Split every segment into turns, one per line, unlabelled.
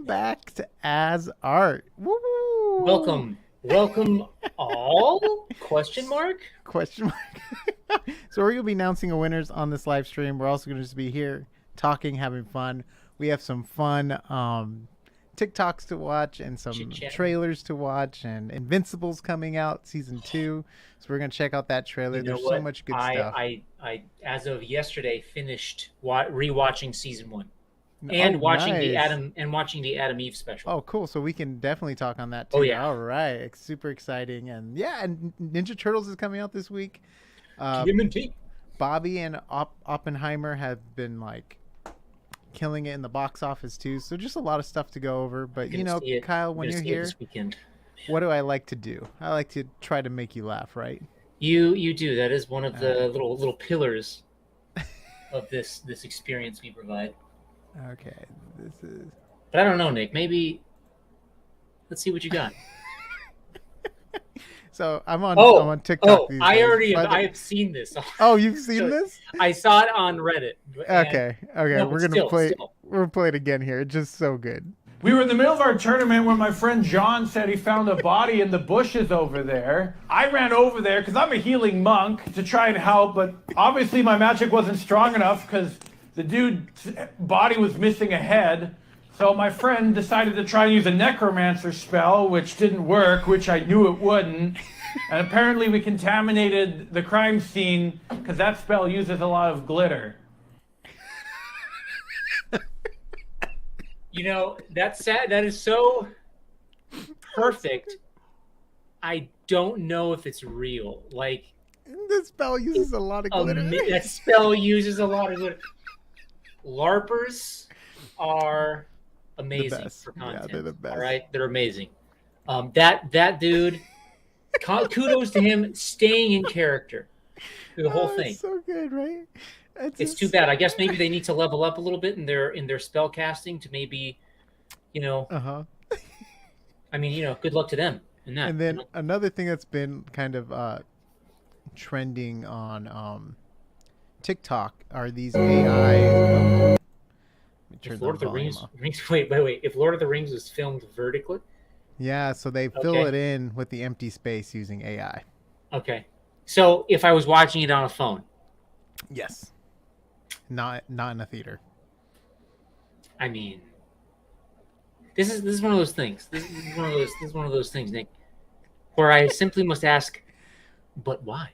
back to As Art. Woo!
Welcome all? Question mark?
Question mark. So we're gonna be announcing the winners on this live stream. We're also gonna just be here talking, having fun. We have some fun TikToks to watch and some
Chit-chat.
trailers to watch, and Invincible's coming out season 2. So we're gonna check out that trailer.
You know
There's
what?
so much good stuff.
I as of yesterday finished rewatching season 1 and watching
nice.
the Adam Eve special.
Oh, cool. So we can definitely talk on that too.
Oh, yeah.
All right. Super exciting. And yeah, and Ninja Turtles is coming out this week. Bobby and Oppenheimer have been like killing it in the box office too. So just a lot of stuff to go over. But you know, Kyle, when you're here,
this weekend.
What do I like to do? I like to try to make you laugh, right?
You do. That is one of the little pillars of this experience we provide.
Okay, this is.
But I don't know, Nick. Maybe let's see what you got.
So I'm on TikTok. These days.
I have seen this.
Oh, you've seen this?
I saw it on Reddit.
Okay. No, we're gonna play. We're gonna play it again here. It's just so good.
We were in the middle of our tournament when my friend John said he found a body in the bushes over there. I ran over there because I'm a healing monk to try and help, but obviously my magic wasn't strong enough because the dude's body was missing a head. So my friend decided to try and use a necromancer spell, which didn't work, which I knew it wouldn't. And apparently we contaminated the crime scene because that spell uses a lot of glitter.
You know, that's sad. That is so perfect. I don't know if it's real. Like,
this spell uses a lot of glitter.
That spell uses a lot of glitter. LARPers are amazing for content. Yeah, they're the best. All right, they're amazing. That dude, kudos to him staying in character through the whole thing.
So good, right?
It's too bad. I guess maybe they need to level up a little bit in their spell casting to maybe, you know. I mean, you know, good luck to them in that.
And then another thing that's been kind of trending on TikTok are these AI.
If Lord of the Rings. Wait. If Lord of the Rings was filmed vertically.
Yeah, so they fill it in with the empty space using AI.
Okay, so if I was watching it on a phone.
Yes. Not in a theater.
I mean, this is one of those things. This is one of those things, Nick, where I simply must ask, but why?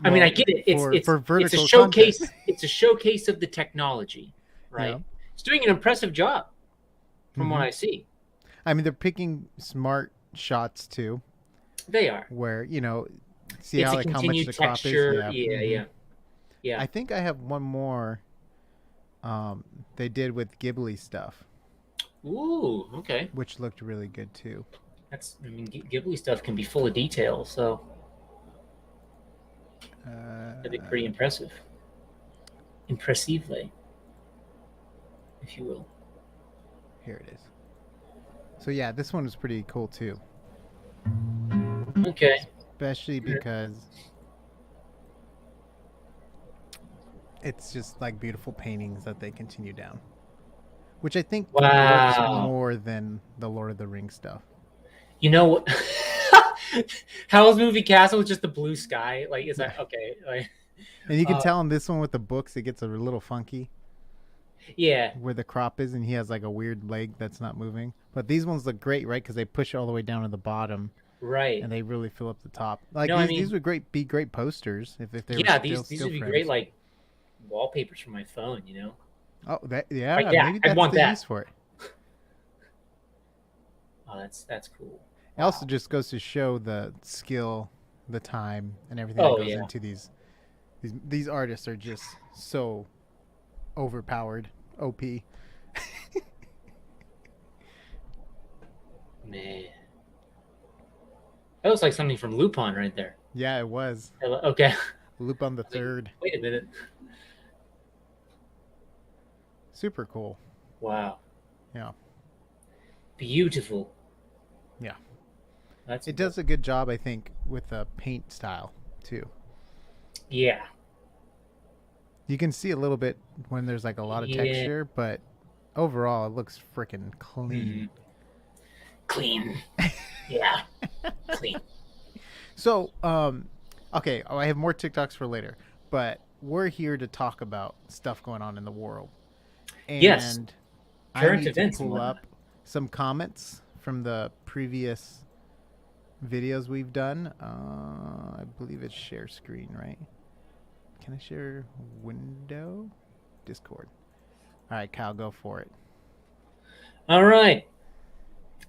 I mean, I get it. It's a showcase.
Content.
It's a showcase of the technology, right? Yeah. It's doing an impressive job, from what I see.
I mean, they're picking smart shots too.
They are.
Where see how much the crop is. Yeah. I think I have one more. They did with Ghibli stuff.
Ooh, okay.
Which looked really good too.
Ghibli stuff can be full of detail, so that'd be pretty impressive. Impressively, if you will.
Here it is. So yeah, this one was pretty cool too.
Okay.
Especially because it's just like beautiful paintings that they continue down, which I think works more than the Lord of the Rings stuff.
You know what? Howl's Moving Castle is just the blue sky. Like, is that okay? Like,
and you can tell in this one with the books, it gets a little funky.
Yeah.
Where the crop is, and he has like a weird leg that's not moving. But these ones look great, right? Because they push all the way down to the bottom.
Right.
And they really fill up the top. Like these would be great posters if they were
these would be great like wallpapers for my phone, you know.
Oh, maybe
I want
the
that.
use for it.
Oh, that's cool.
It also just goes to show the skill, the time, and everything that goes into these artists are just so overpowered, OP.
Man, that looks like something from Lupin right there.
Yeah, it was.
Okay.
Lupin the Third.
Wait a minute.
Super cool.
Wow.
Yeah.
Beautiful.
Yeah. It does a good job, I think, with the paint style too.
Yeah.
You can see a little bit when there's like a lot of texture, but overall, it looks freaking clean.
Clean. Yeah. Clean.
So, okay, I have more TikToks for later, but we're here to talk about stuff going on in the world. And
yes.
Current events. To pull up some comments from the previous videos we've done. I believe it's share screen, right? Can I share window? Discord. All right, Kyle, go for it.
All right.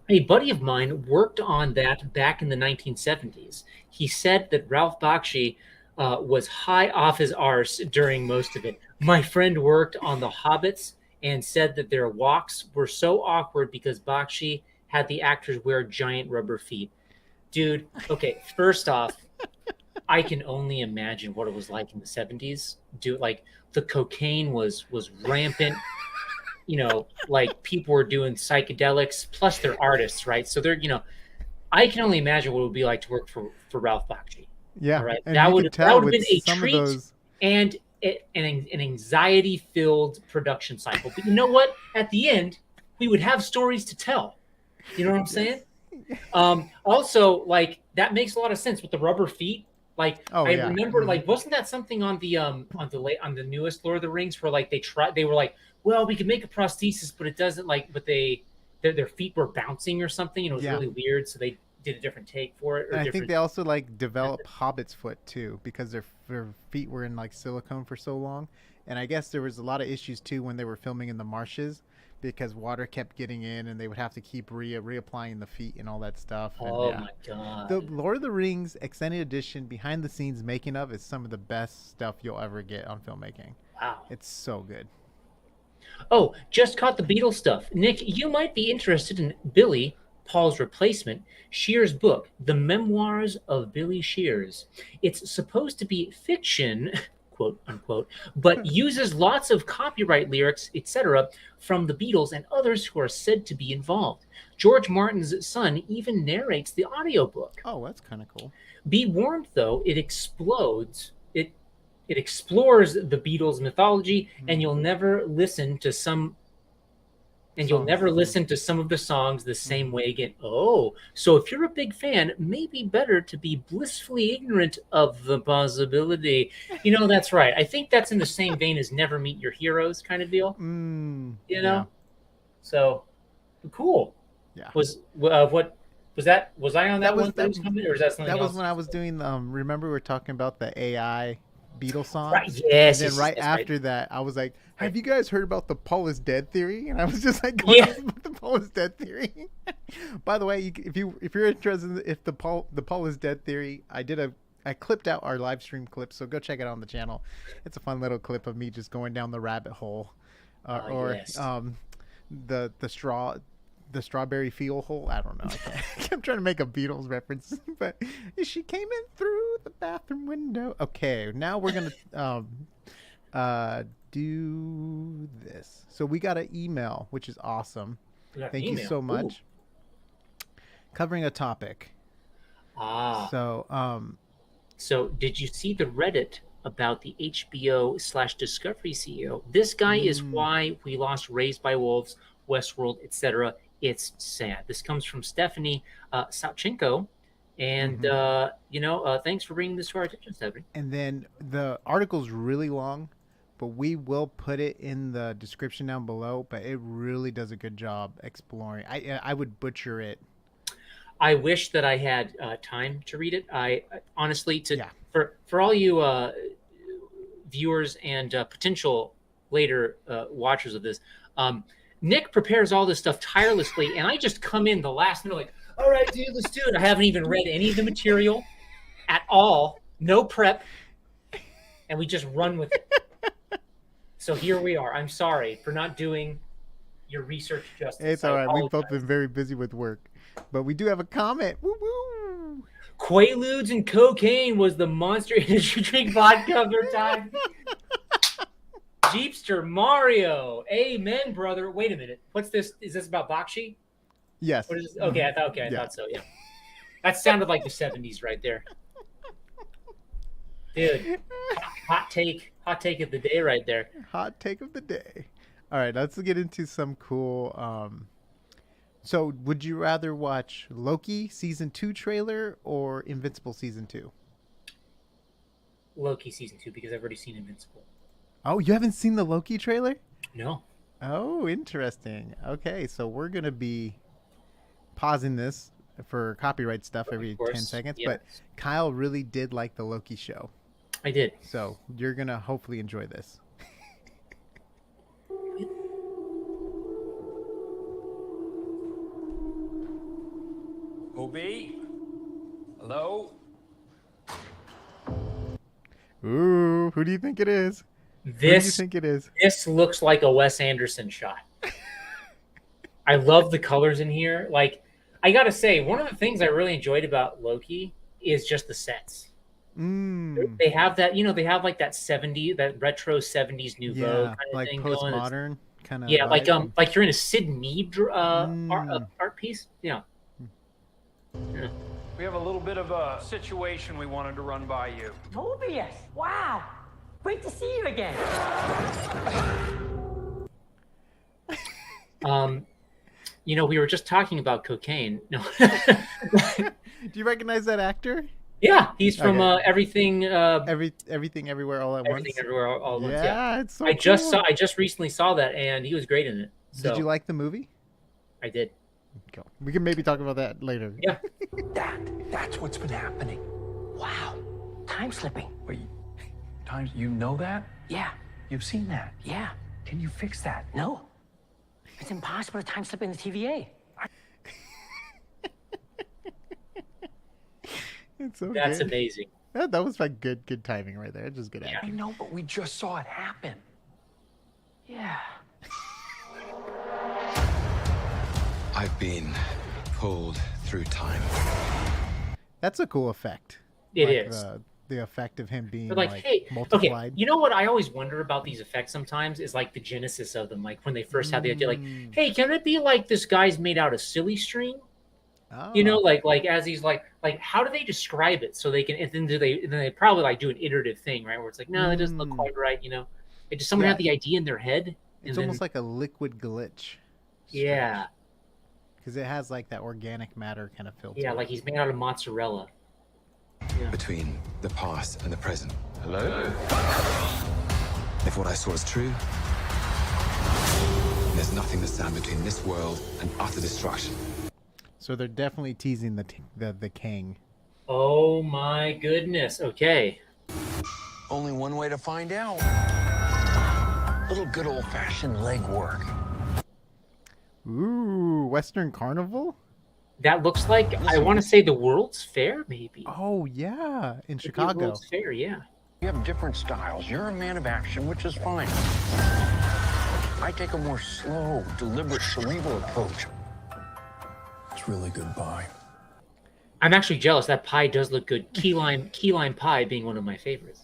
A buddy of mine worked on that back in the 1970s. He said that Ralph Bakshi was high off his arse during most of it. My friend worked on The Hobbits and said that their walks were so awkward because Bakshi had the actors wear giant rubber feet. Dude, okay, first off, I can only imagine what it was like in the 70s. Dude, like the cocaine was rampant. You know, like people were doing psychedelics, plus they're artists, right? So they're, I can only imagine what it would be like to work for Ralph Bakshi.
Yeah,
right.
And
that would have been a treat and an anxiety-filled production cycle. But you know what? At the end, we would have stories to tell. You know what I'm saying? Also, like that makes a lot of sense with the rubber feet. Like I remember, like wasn't that something on the newest Lord of the Rings where like they were like, well, we could make a prosthesis, but it doesn't but their feet were bouncing or something, and it was really weird, so they did a different take for it.
I think they also like developed Hobbit's foot too because their feet were in like silicone for so long, and I guess there was a lot of issues too when they were filming in the marshes because water kept getting in, and they would have to keep reapplying the feet and all that stuff.
Oh my god!
The Lord of the Rings extended edition behind the scenes making of is some of the best stuff you'll ever get on filmmaking.
Wow,
it's so good.
Oh, just caught the Beatles stuff. Nick, you might be interested in Billy, Paul's replacement, Shear's book, The Memoirs of Billy Shears. It's supposed to be fiction, quote unquote, but uses lots of copyright lyrics, etc., from the Beatles and others who are said to be involved. George Martin's son even narrates the audiobook.
Oh, that's kind of cool.
Be warned, though, it explodes. It explores the Beatles mythology, and you'll never listen to some of the songs the same way again. Oh, so if you're a big fan, maybe better to be blissfully ignorant of the possibility. That's right. I think that's in the same vein as Never Meet Your Heroes kind of deal.
Yeah.
So cool.
Yeah.
Was I on that one? That was coming, or is that something else?
That was when I was doing. Remember we were talking about the AI Beatles songs?
Right. Yes.
And then after that, I was like, "Have you guys heard about the Paul is dead theory?" And I was just like, going on about the Paul is dead theory. By the way, if you're interested in the Paul is dead theory, I clipped out our live stream clip, so go check it out on the channel. It's a fun little clip of me just going down the rabbit hole, the strawberry field hole. I don't know. I'm trying to make a Beatles reference, but she came in through the bathroom window. Okay, now we're gonna do this. So we got an email, which is awesome. Thank you so much. Ooh. Covering a topic.
So did you see the Reddit about the HBO/Discovery CEO? This guy is why we lost Raised by Wolves, Westworld, etc. It's sad. This comes from Stephanie Savchenko. And, thanks for bringing this to our attention, Stephanie.
And then the article's really long, but we will put it in the description down below. But it really does a good job exploring. I would butcher it.
I wish that I had time to read it. I honestly, for all you viewers and potential later watchers of this, Nick prepares all this stuff tirelessly, and I just come in the last minute like, all right, dude, let's do it. I haven't even read any of the material at all. No prep. And we just run with it. So here we are. I'm sorry for not doing your research justice.
It's all right. We've both been very busy with work. But we do have a comment. Woo-woo.
Quaaludes and cocaine was the Monster Energy drink vodka of their time. Jeepster Mario. Amen, brother. Wait a minute. What's this? Is this about Bakshi?
Yes.
What is this? Okay, I thought so, yeah. That sounded like the 70s right there. Dude, hot take of the day right there.
Hot take of the day. All right, let's get into some cool. So, would you rather watch Loki season 2 trailer or Invincible season 2?
Loki season 2 because I've already seen Invincible.
Oh, you haven't seen the Loki trailer?
No.
Oh, interesting. Okay, so we're gonna be pausing this for copyright stuff every 10 seconds. Yes. But Kyle really did like the Loki show.
I did.
So you're gonna hopefully enjoy this.
Obi? Hello?
Ooh, who do you think it is? Who do you think it is?
This looks like a Wes Anderson shot. I love the colors in here. Like, I gotta say, one of the things I really enjoyed about Loki is just the sets. They have that, they have like that retro 70s nouveau kind of
like
thing
postmodern kind of.
Yeah,
vibe.
like you're in a Sid Mead art piece. Yeah.
We have a little bit of a situation we wanted to run by you.
Mobius! Wow! Great to see you again.
We
were just talking about cocaine. No.
Do you recognize that actor?
Yeah, he's from Everything.
Everything, Everywhere, All at Once.
Everything, Everywhere, All at Once.
Yeah, it's so
cool. I just recently saw that, and he was great in it. So.
Did you like the movie?
I did.
Cool. We can maybe talk about that later.
Yeah.
That's what's been happening.
Wow. Time slipping.
Wait, you know that?
Yeah.
You've seen that?
Yeah.
Can you fix that?
No. It's impossible to time slip in the TVA.
It's so
That's
good.
amazing.
That was like good timing right there. Just good acting.
I know, but we just saw it happen.
Yeah.
I've been pulled through time.
That's a cool effect.
It is.
The effect of him being
hey,
multiplied.
Okay, you know what I always wonder about these effects sometimes is like the genesis of them. Like when they first had the idea, like, hey, can it be like this guy's made out of silly string?
Oh.
Like as he's like how do they describe it so they can? And then they probably like do an iterative thing, right? Where it's like, no, that doesn't look quite right. It just someone had the idea in their head.
It's almost like a liquid glitch.
Yeah.
Because it has like that organic matter kind of feel.
Yeah, like he's made out of mozzarella. Yeah.
Between the past and the present. Hello? If what I saw is true, there's nothing to stand between this world and utter destruction.
So they're definitely teasing the king.
Oh my goodness. Okay.
Only one way to find out. A little good old-fashioned legwork.
Ooh, Western Carnival?
That looks like, I want to say the World's Fair, maybe.
Oh, yeah, in Chicago.
World's Fair, yeah.
You have different styles. You're a man of action, which is fine. I take a more slow, deliberate, cerebral approach. It's really good pie.
I'm actually jealous. That pie does look good. Key lime pie being one of my favorites.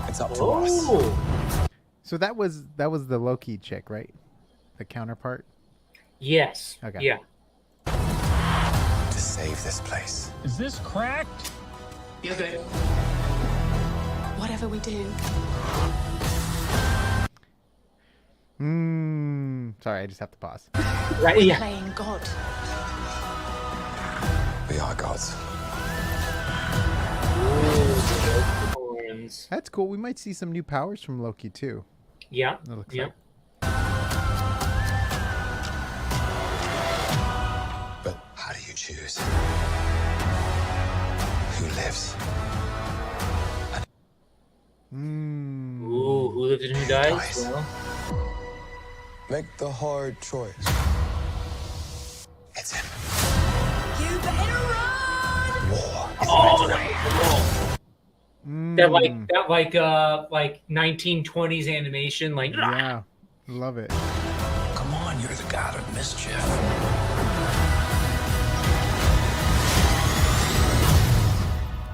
It's up to us.
So that was the Loki chick, right? The counterpart?
Yes.
Okay.
Yeah.
To save this place.
Is this cracked?
Yeah, babe.
Whatever we do.
Sorry, I just have to pause.
Right, yeah.
Playing God.
We are gods.
That's cool. We might see some new powers from Loki too.
Yeah.
Like.
But how do you choose? Who lives?
Ooh, who lives and who dies? Well.
Make the hard choice. It's him.
You better run!
War.
Oh, no. That like 1920s animation, like
yeah, love it.
Come on, you're the god of mischief.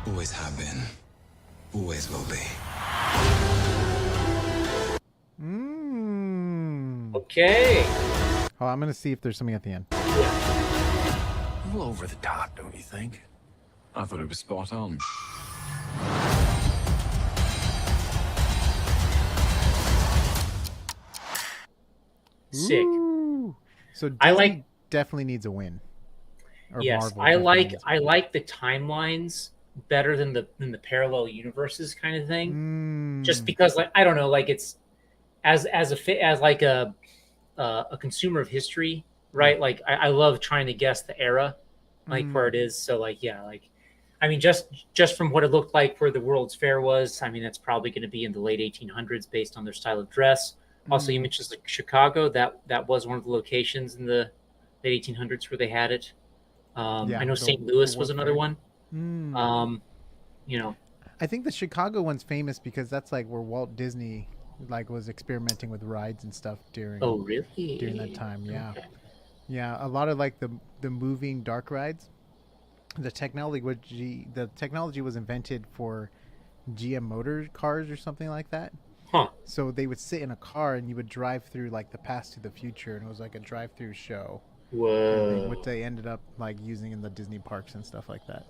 Always have been. Always will be.
Okay.
Oh, I'm gonna see if there's something at the end.
A little over the top, don't you think?
I thought it was spot on.
Sick.
Ooh. So Disney
I like
definitely needs a win. Or
yes,
Marvel
I
definitely
like
needs a
I
win.
like the timelines better than the parallel universes kind of thing. Just because like I don't know, like it's as like a consumer of history, right? Like I love trying to guess the era, like where it is. So like yeah, like I mean just from what it looked like where the World's Fair was, I mean that's probably going to be in the late 1800s based on their style of dress. Also, you mentioned like Chicago. That was one of the locations in the late 1800s where they had it. I know St. Louis was another one. You know,
I think the Chicago one's famous because that's like where Walt Disney like was experimenting with rides and stuff during
oh really?
during that time. Yeah.
Okay.
Yeah, a lot of like the moving dark rides. The technology was invented for GM motor cars or something like that.
Huh.
So they would sit in a car and you would drive through like the past to the future, and it was like a drive-through show.
Whoa.
What they ended up like using in the Disney parks and stuff like that.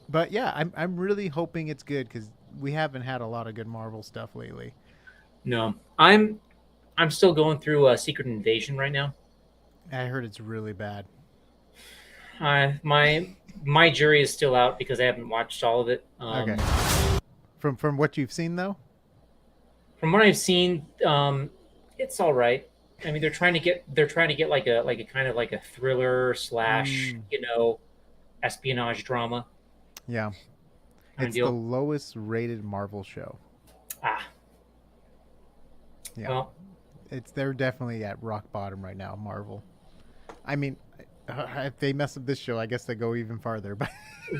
But yeah, I'm really hoping it's good because we haven't had a lot of good Marvel stuff lately.
No, I'm still going through Secret Invasion right now.
I heard it's really bad.
My jury is still out because I haven't watched all of it.
Okay. From what you've seen though.
From what I've seen, it's all right. I mean, they're trying to get like a kind of like a thriller slash espionage drama.
Yeah, it's the lowest rated Marvel show.
Ah.
Yeah.
Well,
they're definitely at rock bottom right now, Marvel. I mean, if they mess up this show, I guess they go even farther. But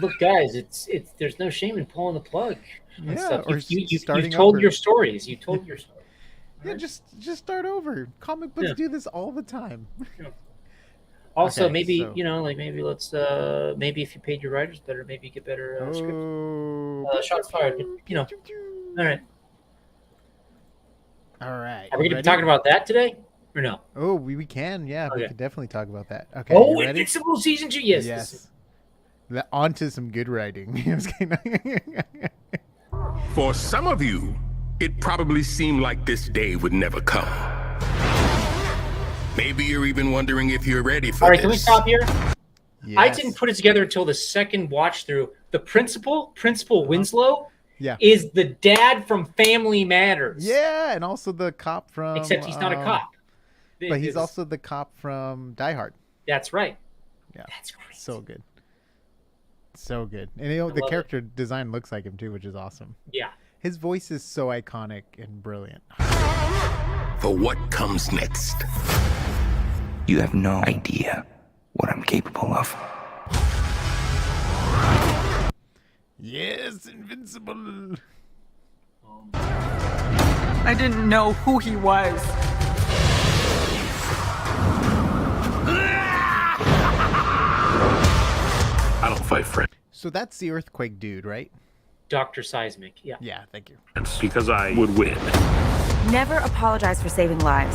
look, guys, it's there's no shame in pulling the plug.
Yeah, or
you
starting
told
over.
your stories. You told your story.
Yeah, just start over. Comic books do this all the time.
Yeah. Also,
Okay,
maybe
so-
maybe let's maybe if you paid your writers better, maybe you get better scripts.
Oh.
Shots fired. All right.
All right.
Are we going to be
Ready?
talking about that today or no?
Oh, we can. Yeah, we
Okay.
could definitely talk about that. Okay.
Oh,
you ready?
Invincible season 2. Yes.
Yes. On to some good writing. I was kidding.
For some of you, it probably seemed like this day would never come. Maybe you're even wondering if you're ready for
All right,
this.
can we stop here?
Yes.
I didn't put it together until the second watch through. The Principal Winslow,
Yeah.
is the dad from Family Matters.
Yeah, and also the cop from.
Except he's not a cop.
But he's also the cop from Die Hard.
That's right.
Yeah.
That's great.
So good. So good. And the
love
character design looks like him too, which is awesome.
Yeah.
His voice is so iconic and brilliant.
For what comes next.
You have no idea what I'm capable of.
Yes, invincible.
I didn't know who he was.
I don't fight friends
So that's the earthquake dude, right?
Dr. Seismic. Yeah.
Yeah, thank you.
because I would win.
Never apologize for saving lives.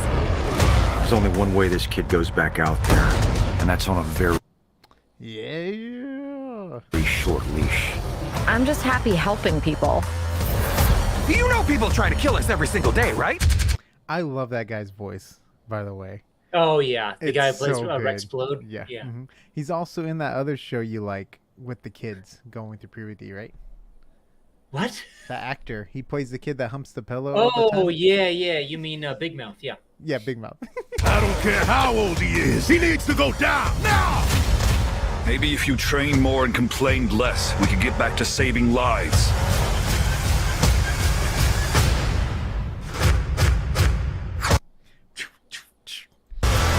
There's only one way this kid goes back out there, and that's on a very
Yeah.
short leash.
I'm just happy helping people.
You know people try to kill us every single day, right?
I love that guy's voice, by the way.
Oh, yeah. The guy who
It's
plays
so good.
Rexplode.
Yeah.
Yeah.
Mhm. He's also in that other show you like with the kids going through puberty, right?
What?
That actor. He plays the kid that humps the pillow. all the
Oh,
time.
yeah. You mean Big Mouth. Yeah.
Yeah, Big Mouth.
I don't care how old he is. He needs to go down now.
Maybe if you trained more and complained less, we could get back to saving lives.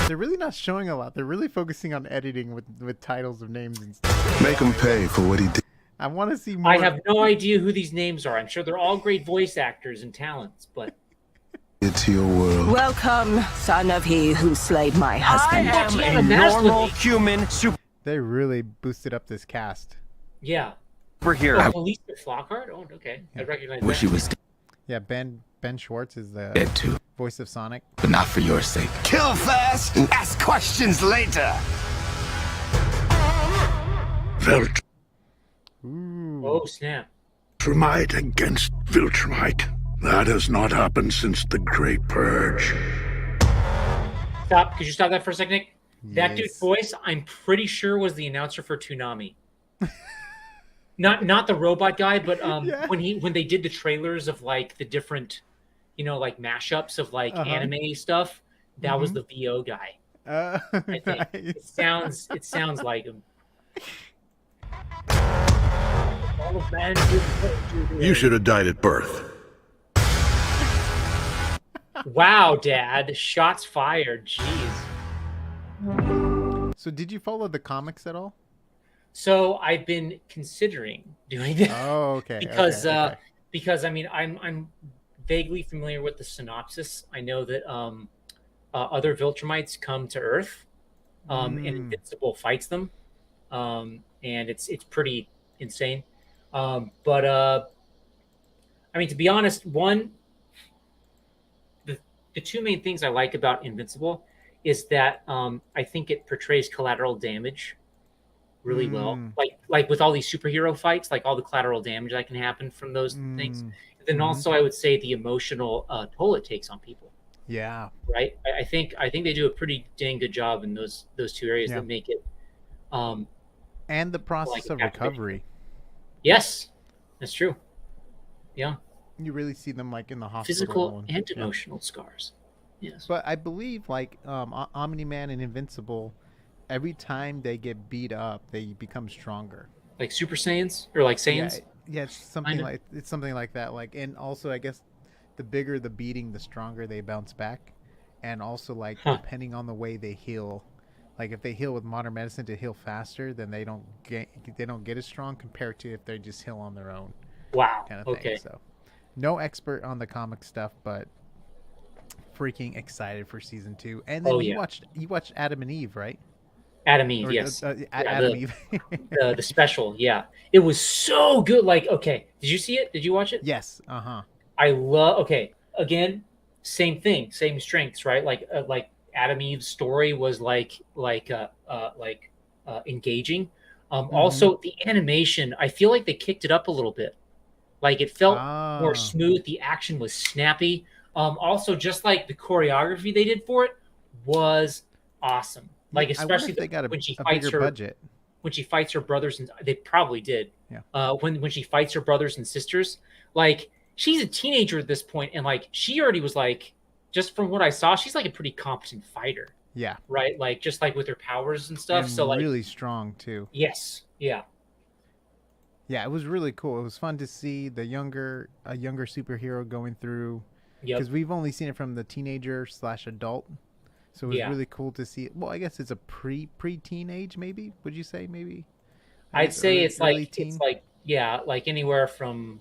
They're really not showing a lot. They're really focusing on editing with titles of names and stuff.
Make him pay for what he did.
I want to see more.
I have no idea who these names are. I'm sure they're all great voice actors and talents, but
Into your world.
Welcome, son of he who slayed my husband.
I am a normal
human
They really boosted up this cast.
yeah.
superhero.
Oh, Elisa Flockhart? Oh, okay. I recognize
Wish
that.
he was
Yeah, Ben Schwartz is the
dead too,
voice of Sonic.
but not for your sake. Kill first, ask questions later.
Ooh,
snap.
Viltrumite against Viltrumite. That has not happened since the Great Purge.
Stop. Could you stop that for a second, Nick?
Yes.
That dude's voice, I'm pretty sure, was the announcer for Toonami. Not the robot guy, but when they did the trailers of like the different, like mashups of like anime stuff, that was the VO guy. I think
Nice.
it sounds like him.
You should have died at birth.
Wow, Dad! Shots fired. Jeez.
So did you follow the comics at all?
So I've been considering doing that.
Oh, okay.
Because I mean I'm vaguely familiar with the synopsis. I know that other Viltrumites come to Earth, and Invincible fights them, and it's pretty insane. But I mean, to be honest, the two main things I like about Invincible is that I think it portrays collateral damage really well. Like with all these superhero fights, like all the collateral damage that can happen from those things. Then also I would say the emotional toll it takes on people.
Yeah.
Right. I think they do a pretty dang good job in those two areas that make it.
And the process of recovery.
Yes, that's true. Yeah.
You really see them like in the hospital.
Physical and emotional scars. Yes.
But I believe like Omni-Man and Invincible, every time they get beat up, they become stronger.
Like Super Saiyans or like Saiyans?
Yeah, it's something like that. Like, and also I guess the bigger the beating, the stronger they bounce back. And also like depending on the way they heal. Like if they heal with modern medicine to heal faster, then they don't get as strong compared to if they just heal on their own.
Wow.
Kind of thing. So no expert on the comic stuff, but freaking excited for season 2. And then you watched Adam and Eve, right?
Adam Eve, yes.
Adam Eve.
the special, yeah. It was so good. Like, okay, did you see it? Did you watch it?
Yes.
I love. Okay, again, same thing, same strengths, right? Like Adam Eve's story was engaging. Also, the animation, I feel like they kicked it up a little bit. Like it felt more smooth. The action was snappy. Also, just like the choreography they did for it was awesome. Like especially when she fights her budget. When she fights her brothers, and they probably did.
Yeah.
When she fights her brothers and sisters, like she's a teenager at this point, and like she already was like, just from what I saw, she's like a pretty competent fighter.
Yeah.
Right. Like just like with her powers and stuff.
And
so like
really strong too.
Yes. Yeah.
Yeah, it was really cool. It was fun to see a younger superhero going through. Because we've only seen it from the teenager/adult. So it was really cool to see it. Well, I guess it's a pre-teen age, maybe. Would you say maybe?
I'd say it's like anywhere from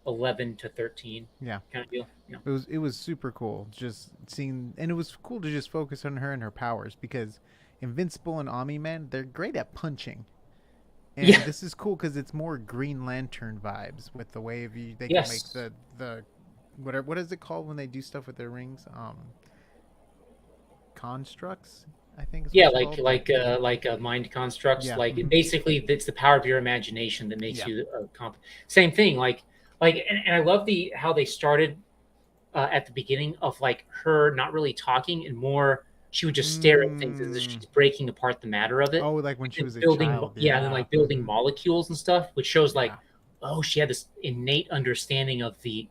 11 to 13.
Yeah,
kind of deal. Yeah.
It was super cool just seeing, and it was cool to just focus on her and her powers because Invincible and Omni-Man, they're great at punching. And this is cool because it's more Green Lantern vibes with the way they can make the whatever. What is it called when they do stuff with their rings? Constructs, I think.
Like mind constructs. Yeah. Like basically, it's the power of your imagination that makes you same thing. Like, and I love how they started at the beginning of like her not really talking and more. She would just stare at things as if she's breaking apart the matter of it.
Oh, like when she was
building,
a child.
And then like building molecules and stuff, which shows like, she had this innate understanding of the,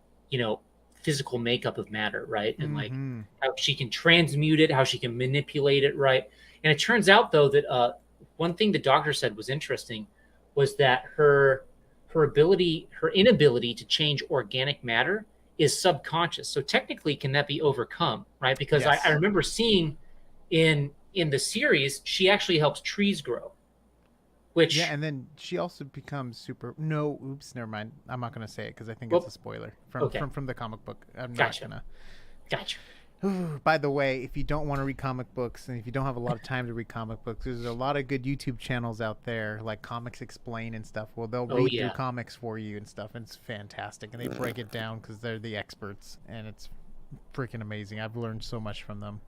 physical makeup of matter, right? And like how she can transmute it, how she can manipulate it, right? And it turns out though that one thing the doctor said was interesting was that her inability to change organic matter is subconscious. So technically, can that be overcome, right? Because I remember seeing in the series, she actually helps trees grow. Which
and then she also becomes never mind. I'm not gonna say it because I think it's a spoiler from the comic book. I'm not gonna.
Gotcha.
By the way, if you don't want to read comic books and if you don't have a lot of time to read comic books, there's a lot of good YouTube channels out there like Comics Explain and stuff. Well, they'll read through comics for you and stuff, and it's fantastic. And they break it down because they're the experts, and it's freaking amazing. I've learned so much from them,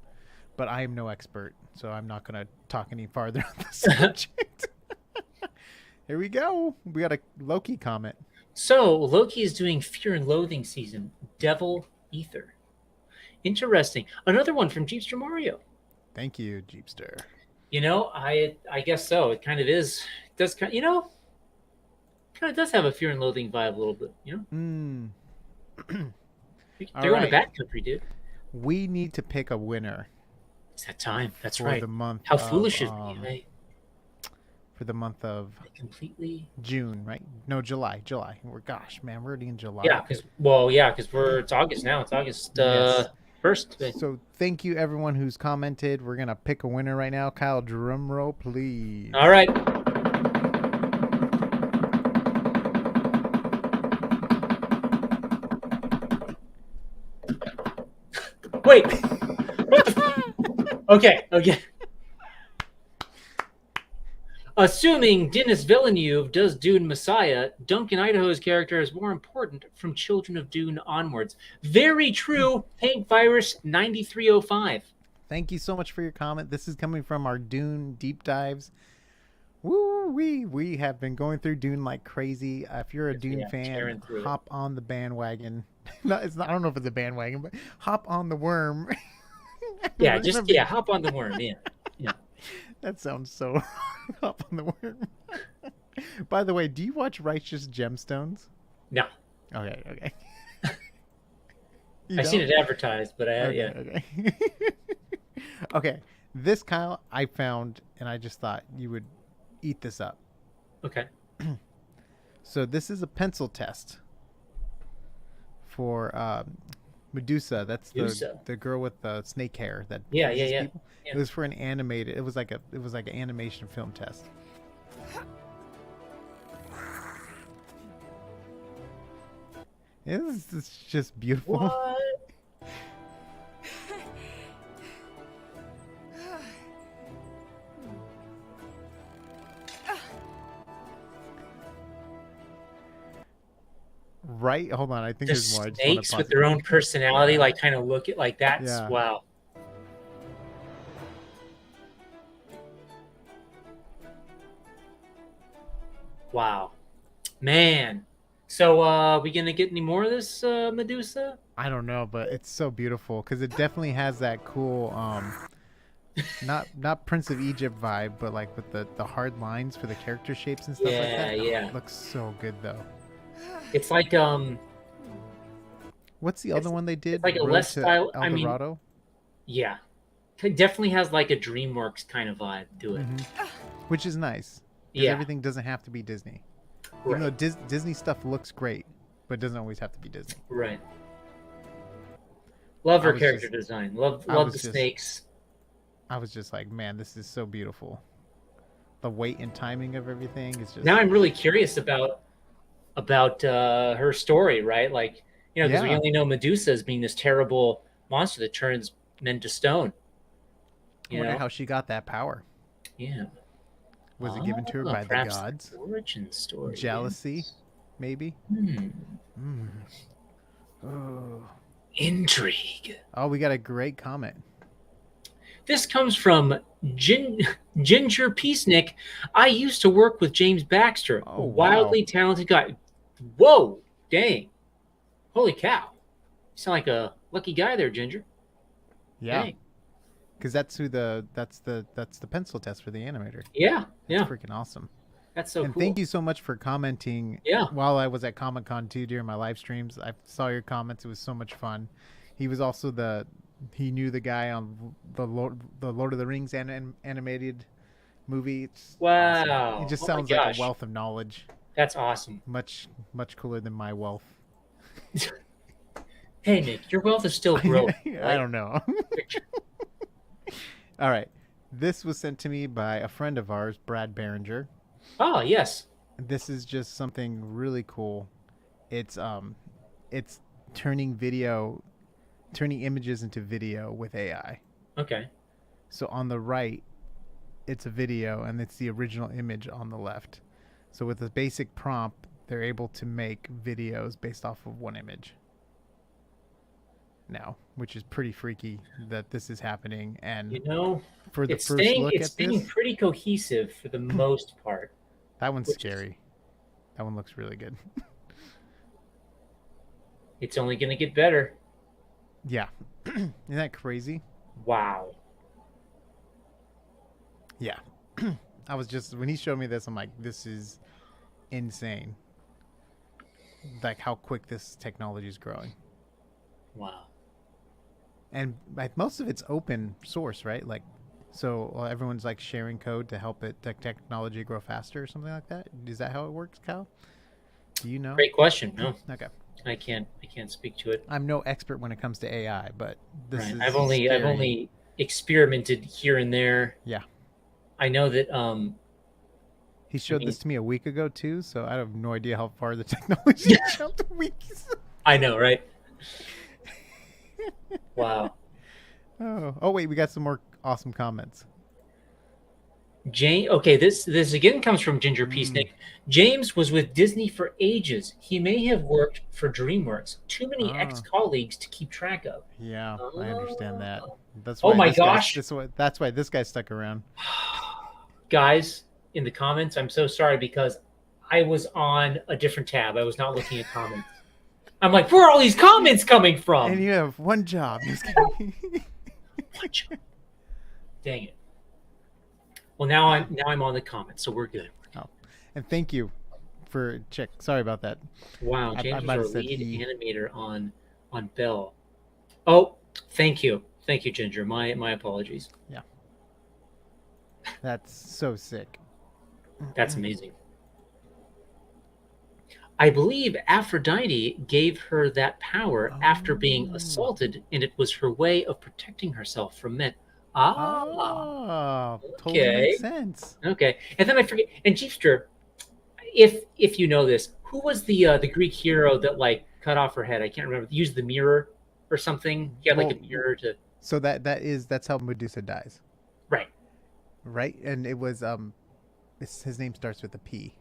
but I am no expert, so I'm not gonna talk any farther on the subject. Here we go. We got a Loki comment.
So Loki is doing Fear and Loathing season, Devil Ether. Interesting. Another one from Jeepster Mario.
Thank you, Jeepster.
You know, I guess so. It kind of is. It does kind, you know, kind of does have a Fear and Loathing vibe a little bit. You know. They're going to Backcountry, dude.
We need to pick a winner.
It's that time. That's
for
right.
The month.
How foolish is me, right?
For the month of June, right? No, July. We're already in July.
Yeah, because it's August now. It's August 1st.
So thank you everyone who's commented. We're gonna pick a winner right now. Kyle, drum roll, please.
All right. Wait. Okay. Assuming Denis Villeneuve does Dune Messiah, Duncan Idaho's character is more important from Children of Dune onwards. Very true, Hank Virus 9305.
Thank you so much for your comment. This is coming from our Dune deep dives. Woo wee! We have been going through Dune like crazy. If you're a Dune fan, hop on the bandwagon. I don't know if it's a bandwagon, but hop on the worm.
Hop on the worm. Yeah.
That sounds so up on the worm. By the way, do you watch Righteous Gemstones?
No.
Okay.
I've seen it advertised, but
Okay. Okay. This, Kyle, I found, and I just thought you would eat this up.
Okay.
So this is a pencil test for Medusa. That's the girl with the snake hair that people. It was for an animated. It was like an animation film test. It's just beautiful.
What?
Right? Hold on. I think there's more.
Snakes with their own personality, like kind of look at like that.
Yeah.
Wow. Wow, man. So, we gonna get any more of this Medusa?
I don't know, but it's so beautiful because it definitely has that cool, not Prince of Egypt vibe, but like with the hard lines for the character shapes and stuff like that.
Yeah.
It looks so good though.
It's like
What's the other one they did?
It's like a less style.
El Dorado?
Yeah, it definitely has like a DreamWorks kind of vibe to it,
which is nice.
Yeah,
everything doesn't have to be Disney.
Right.
Even though Disney stuff looks great, but it doesn't always have to be Disney.
Right. Love her character design. Love the snakes.
I was just like, man, this is so beautiful. The weight and timing of everything is just.
Now I'm really curious about her story, right? Like, you know, because we only know Medusa as being this terrible monster that turns men to stone.
I wonder how she got that power.
Yeah.
Was it given to her by the gods?
Origin story.
Jealousy, maybe.
Oh. Intrigue.
Oh, we got a great comment.
This comes from Ginger Peacenik. I used to work with James Baxter, a wildly talented guy. Whoa, dang. Holy cow. You sound like a lucky guy there, Ginger.
Yeah. Because that's the pencil test for the animator.
Yeah.
That's freaking awesome.
That's so cool.
And thank you so much for commenting.
Yeah.
While I was at Comic-Con too during my live streams, I saw your comments. It was so much fun. He was also he knew the guy on the Lord of the Rings animated movie. It's
wow.
Awesome. He just sounds like a wealth of knowledge.
That's awesome.
Much cooler than my wealth.
Hey Nick, your wealth is still growing.
I don't know. All right. This was sent to me by a friend of ours, Brad Behringer.
Oh, yes.
This is just something really cool. It's turning images into video with AI.
Okay.
So on the right, it's a video, and it's the original image on the left. So with a basic prompt, they're able to make videos based off of one image. Now, which is pretty freaky that this is happening, and for the first look
it's being pretty cohesive for the most part.
That one's scary. That one looks really good.
It's only going to get better.
Yeah. Isn't that crazy?
Wow.
Yeah. I was just, when he showed me this, I'm like, this is insane. Like how quick this technology is growing.
Wow.
And like most of it's open source, right? Like, so everyone's like sharing code to help it technology grow faster or something like that. Is that how it works, Cal? Do you know?
Great question. No.
Okay.
I can't speak to it.
I'm no expert when it comes to AI, but this is
I've only experimented here and there.
Yeah.
I know that
he showed this to me a week ago too, so I have no idea how far the technology jumped weeks.
I know, right? Wow.
Oh wait, we got some more awesome comments.
Okay, this again comes from Ginger Peacenik. James was with Disney for ages. He may have worked for DreamWorks. Too many ex-colleagues to keep track of.
Yeah, I understand that. That's why
oh my gosh!
That's why this guy stuck around.
Guys, in the comments, I'm so sorry because I was on a different tab. I was not looking at comments. I'm like, where are all these comments coming from?
And you have one job.
One job. Dang it. Well, now I'm on the comments, so we're good.
Oh, and thank you for check. Sorry about that.
Wow, James was our lead animator on Belle. Oh, thank you, Ginger. My apologies.
Yeah, that's so sick.
That's amazing. I believe Aphrodite gave her that power after being assaulted, and it was her way of protecting herself from men.
Totally makes sense.
Okay, and then I forget. And Jeepster, if you know this, who was the Greek hero that like cut off her head? I can't remember. Used the mirror or something. He had like a mirror to.
So that's how Medusa dies.
Right.
Right, and it was his name starts with a P.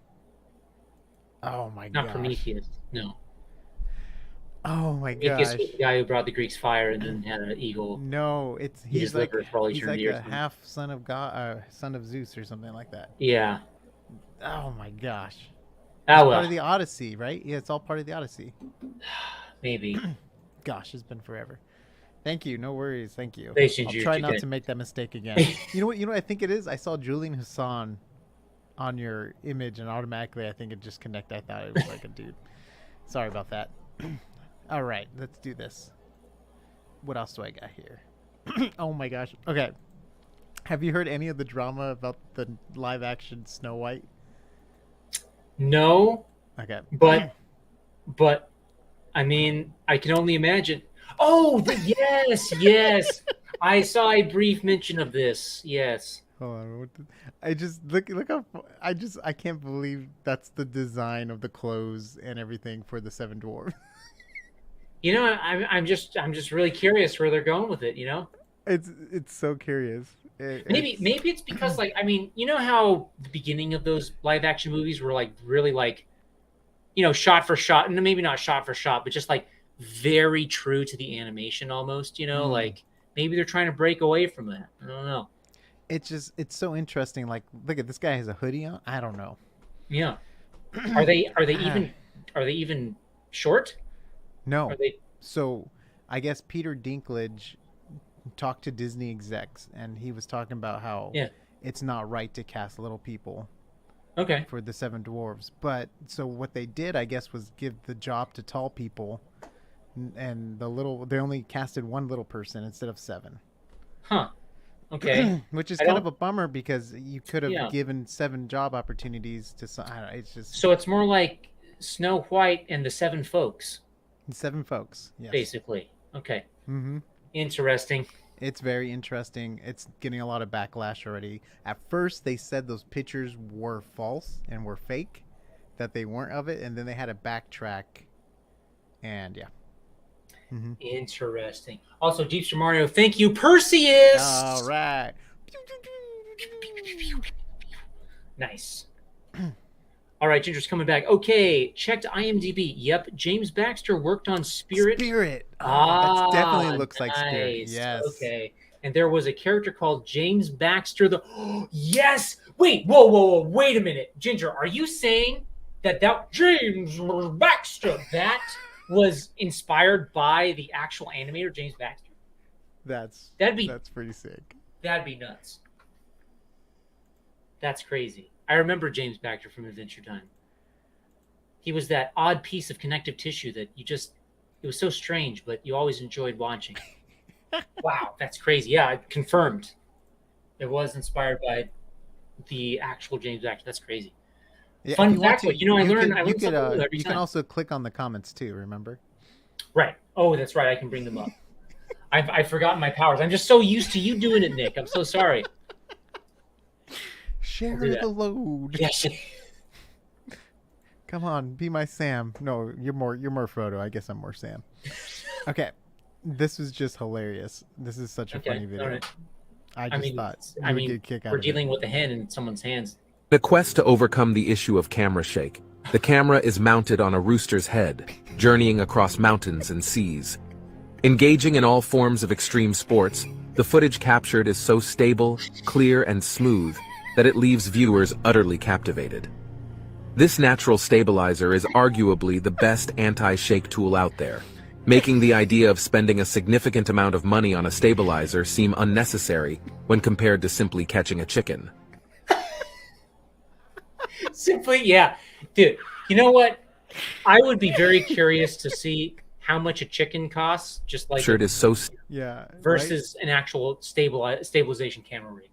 Oh my god.
Not Prometheus. No.
Oh my gosh.
Prometheus was the guy who brought the Greeks fire and then had an eagle.
No, he's like a half son of God, son of Zeus or something like that.
Yeah.
Oh my gosh.
Well.
Part of the Odyssey, right? Yeah, it's all part of the Odyssey.
Maybe.
Gosh, it's been forever. Thank you. No worries. Thank you.
I'll
try not to make that mistake again. You know what I think it is? I saw Julian Hassan on your image, and automatically I think it just connected. I thought it was like a dude. Sorry about that. All right, let's do this. What else do I got here? Oh my gosh. Okay. Have you heard any of the drama about the live action Snow White?
No.
Okay.
But I mean, I can only imagine. Oh, yes. I saw a brief mention of this. Yes.
Hold on. I just look how I can't believe that's the design of the clothes and everything for the Seven Dwarfs.
You know, I'm just really curious where they're going with it. You know,
it's so curious.
Maybe it's because like I mean, you know how the beginning of those live action movies were like really like, you know, shot for shot, and maybe not shot for shot, but just like very true to the animation almost. You know, like maybe they're trying to break away from that. I don't know.
It's so interesting. Like, look at this guy has a hoodie on. I don't know.
Yeah. Are they even short?
No. So, I guess Peter Dinklage talked to Disney execs, and he was talking about how it's not right to cast little people.
Okay.
For the Seven Dwarves, but so what they did, I guess, was give the job to tall people, and they only casted one little person instead of 7.
Huh. Okay.
Which is kind of a bummer because you could have given 7 job opportunities to some. I don't know, it's just
so it's more like Snow White and the 7 folks.
7 folks, yes.
Basically. Okay.
Mm-hmm.
Interesting.
It's very interesting. It's getting a lot of backlash already. At first, they said those pictures were false and were fake, that they weren't of it, and then they had to backtrack. And yeah. Mm-hmm.
Interesting. Also, Jeepster Mario, thank you, Perseus.
All right.
Nice. All right, Ginger's coming back. Okay, checked IMDb. Yep, James Baxter worked on Spirit.
That definitely looks like Spirit. Yes.
Okay. And there was a character called James Baxter. Yes. Wait. Whoa. Wait a minute, Ginger. Are you saying that James Baxter? was inspired by the actual animator James Baxter?
That's pretty sick.
That'd be nuts. That's crazy. I remember James Baxter from Adventure Time. He was that odd piece of connective tissue that it was so strange, but you always enjoyed watching. Wow, that's crazy. Yeah, confirmed. It was inspired by the actual James Baxter. That's crazy.
Yeah,
Fun fact, I learned
you
something new every
you
time.
can also click on the comments too, remember?
Right. Oh, that's right. I can bring them up. I've forgotten my powers. I'm just so used to you doing it, Nick. I'm so sorry.
Share the load.
Yes.
Come on, be my Sam. No, you're more Frodo. I guess I'm more Sam. Okay. This was just hilarious. This is such a funny video.
Right.
I thought you would get a kick out
we're
of
dealing
it.
with a hand in someone's hands.
The quest to overcome the issue of camera shake. The camera is mounted on a rooster's head, journeying across mountains and seas. Engaging in all forms of extreme sports, the footage captured is so stable, clear, and smooth that it leaves viewers utterly captivated. This natural stabilizer is arguably the best anti-shake tool out there, making the idea of spending a significant amount of money on a stabilizer seem unnecessary when compared to simply catching a chicken.
Simply, yeah. Dude, you know what? I would be very curious to see how much a chicken costs, just like
It is so
versus an actual stabilization camera rig.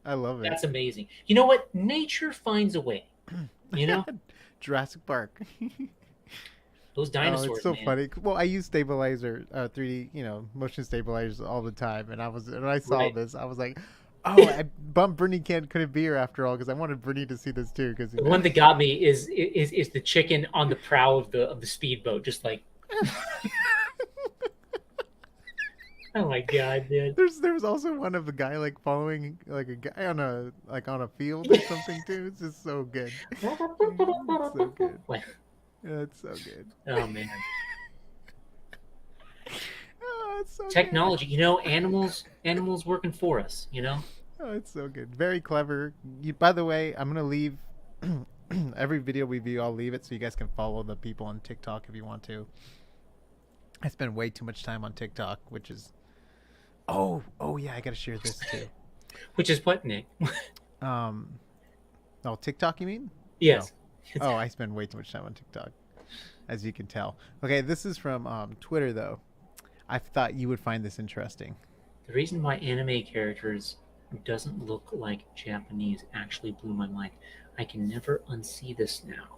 I love it.
That's amazing. You know what? Nature finds a way. You know?
Jurassic Park.
Those dinosaurs,
it's so
man.
funny. Well, I use stabilizer, 3D, motion stabilizers all the time, and when I saw this, I was like, oh, I bumped Brittany couldn't be here after all because I wanted Brittany to see this too. Because
the one that got me is the chicken on the prow of the speedboat, just like. Oh my god, dude!
There's also one of the guy like following like a guy on a field or something too. It's just so good. It's so good. Yeah, it's so good.
Oh man.
It's so
technology, good. Animals working for us,
Oh, it's so good. Very clever. By the way, I'm gonna leave every video we view. I'll leave it so you guys can follow the people on TikTok if you want to. I spend way too much time on TikTok, which is oh yeah, I gotta share this too.
Which is what, Nick?
TikTok you mean?
Yes.
No. I spend way too much time on TikTok, as you can tell. Okay, this is from Twitter though. I thought you would find this interesting.
The reason why anime characters doesn't look like Japanese actually blew my mind. I can never unsee this now.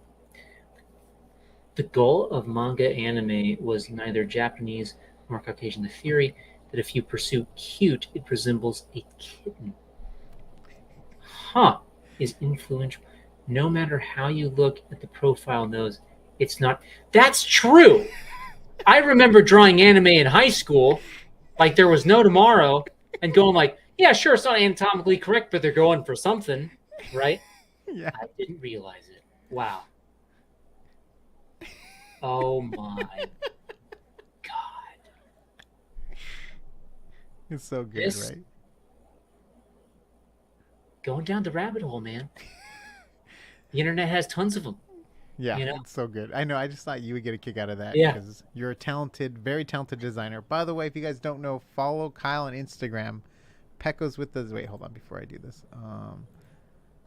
The goal of manga anime was neither Japanese nor Caucasian. The theory that if you pursue cute, it resembles a kitten. Is influential. No matter how you look at the profile nose, it's not. That's true. I remember drawing anime in high school like there was no tomorrow and going like, yeah, sure, it's not anatomically correct, but they're going for something, right?
Yeah.
I didn't realize it. Wow. Oh my God.
It's so good, right?
Going down the rabbit hole, man. The internet has tons of them.
Yeah, it's so good. I know. I just thought you would get a kick out of that.
Yeah.
Because you're a talented, very talented designer. By the way, if you guys don't know, follow Kyle on Instagram. Pecos with the... Wait, hold on before I do this.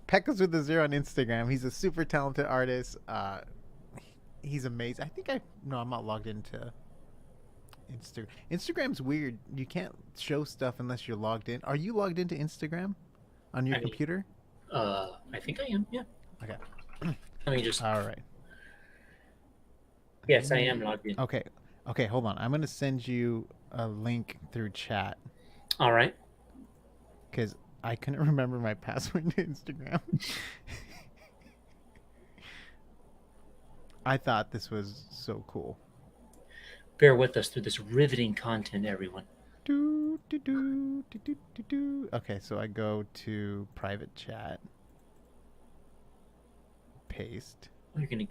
Pecos with the 0 on Instagram. He's a super talented artist. He's amazing. I think I'm not logged into Instagram. Instagram's weird. You can't show stuff unless you're logged in. Are you logged into Instagram on your computer?
I think I am, yeah.
Okay.
Let me just...
All right.
Yes, I am logged in.
Okay, hold on. I'm going to send you a link through chat.
All right.
Because I couldn't remember my password to Instagram. I thought this was so cool.
Bear with us through this riveting content, everyone.
Okay, so I go to private chat. Paste.
You're gonna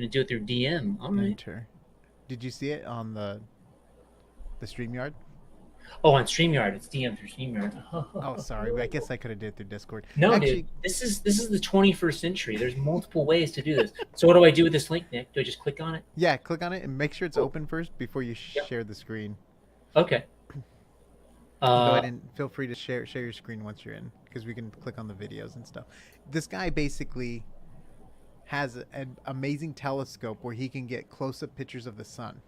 do it through DM. All right.
Enter. Did you see it on the StreamYard?
Oh, on StreamYard, it's DM through StreamYard.
Oh, sorry. I guess I could have did it through Discord.
No,
Actually,
dude, this is the 21st century. There's multiple ways to do this. So what do I do with this link, Nick? Do I just click on it?
yeah, click on it and make sure it's open first before you share the screen.
Okay.
Go ahead and feel free to share your screen once you're in, because we can click on the videos and stuff. This guy basically has an amazing telescope where he can get close-up pictures of the sun.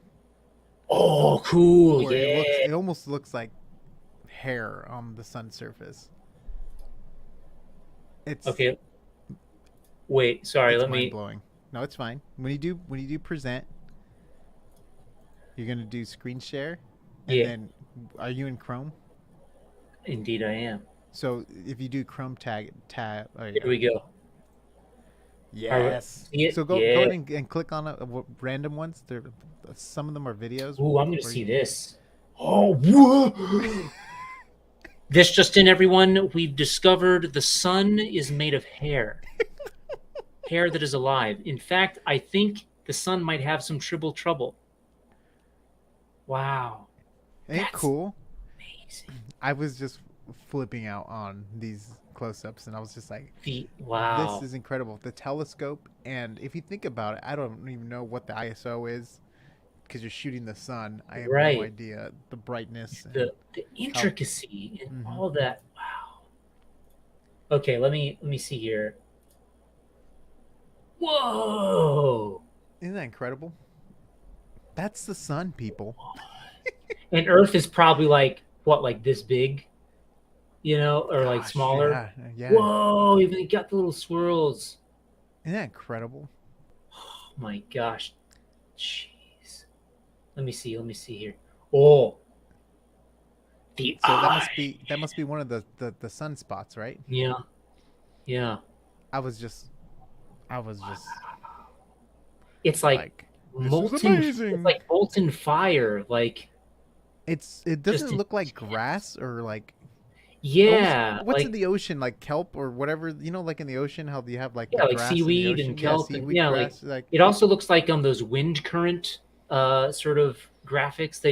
Oh, cool! Yeah.
It almost looks like hair on the sun's surface. It's
okay. Wait, sorry. Let me.
Blowing. No, it's fine. When you do present, you're gonna do screen share. And then, are you in Chrome?
Indeed, I am.
So if you do Chrome tab. Oh,
Here we go.
Yes. So go ahead and click on random ones. Some of them are videos.
Ooh, I'm gonna see this. Oh, whoa! This just in, everyone. We've discovered the sun is made of hair. Hair that is alive. In fact, I think the sun might have some trouble. Wow.
Ain't
That's
cool?
Amazing.
I was just flipping out on these close-ups, and I was just like,
wow,
this is incredible. The telescope, and if you think about it, I don't even know what the ISO is, because you're shooting the sun. I have no idea the brightness,
the intricacy, and all that. Wow. Okay, let me see here. Whoa!
Isn't that incredible? That's the sun, people.
And Earth is probably like this big, or like smaller.
Yeah.
Whoa! Even got the little swirls.
Isn't that incredible?
Oh my gosh! Jeez. Let me see here. Oh. The eye.
That must be one of the sunspots, right?
Yeah. Yeah.
I was just.
It's like molten. It's like molten fire. Like.
It doesn't look like grass or like.
Yeah.
What's in the ocean, like kelp or whatever? Like in the ocean, how you have like
like seaweed and kelp. Like it also looks like on those wind current sort of graphics.